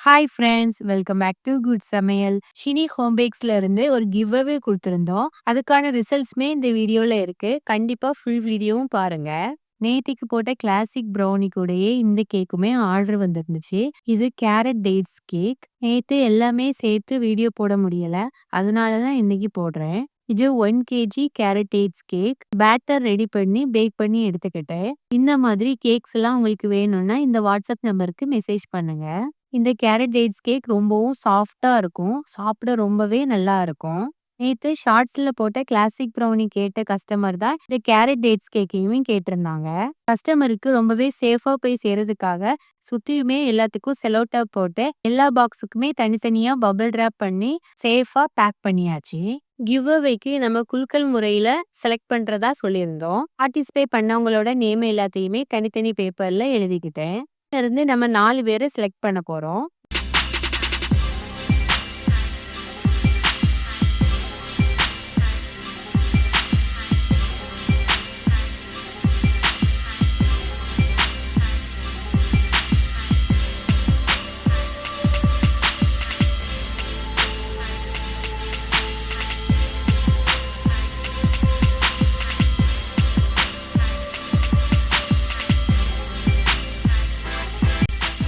Hi friends, welcome back to good சமையல். Shini home பேக்ஸ்ல இருந்து ஒரு கிவ் அவே குடுத்திருந்தோம். அதுக்கான ரிசல்ட்ஸ்மே இந்த வீடியோல இருக்கு. கண்டிப்பா ஃபுல் வீடியோவும் பாருங்க. நேத்திக்கு போட்ட கிளாசிக் ப்ரௌனி கூடயே இந்த கேக்குமே ஆர்டர் வந்திருந்துச்சு. இது கேரட் டேட்ஸ் கேக். நேத்து எல்லாமே சேர்த்து வீடியோ போட முடியல. அதனால தான் இன்னைக்கு போடுறேன். இது 1 KG carrot dates cake. Batter ready பண்ணி பேக் பண்ணி எடுத்துக்கிட்டேன். இந்த மாதிரி கேக்ஸ் எல்லாம் உங்களுக்கு வேணும்னா இந்த வாட்ஸ்அப் நம்பருக்கு மெசேஜ் பண்ணுங்க. இந்த கேரட் டேட்ஸ் கேக் ரொம்பவும் சாஃப்ட்டா இருக்கும். சாப்பிட ரொம்பவே நல்லா இருக்கும். நேத்து ஷார்ட்ஸ்ல போட்ட கிளாசிக் ப்ரௌனி கேட்ட கஸ்டமர் தான் இந்த கேரட் டேட்ஸ் கேக்கையுமே கேட்டிருந்தாங்க. கஸ்டமருக்கு ரொம்பவே சேஃபா போய் சேர்றதுக்காக சுத்தியுமே எல்லாத்துக்கும் செலோ டேப் போட்டு எல்லா பாக்ஸுக்குமே தனித்தனியா பபிள் ராப் பண்ணி சேஃபா பேக் பண்ணியாச்சு. கிவ் அவேக்கு நம்ம குலுக்கல் முறையில செலக்ட் பண்றதா சொல்லியிருந்தோம். பார்ட்டிசிபேட் பண்ணவங்களோட நேம் எல்லாத்தையுமே தனித்தனி பேப்பர்ல எழுதிக்கிட்டேன். இருந்து நம்ம 4 பேரை செலக்ட் பண்ண போறோம்.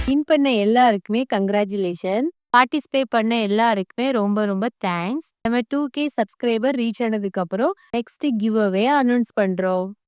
வின் பண்ண எல்லாருக்குமே கங்க்ராச்சுலேஷன். பார்ட்டிசிபேட் பண்ண எல்லாருக்குமே ரொம்ப ரொம்ப தேங்க்ஸ். நம்ம 2K சப்ஸ்கிரைபர் ரீச் ஆனதுக்கு அப்புறம் நெக்ஸ்ட் கிவ் அவே அனௌன்ஸ் பண்றோம்.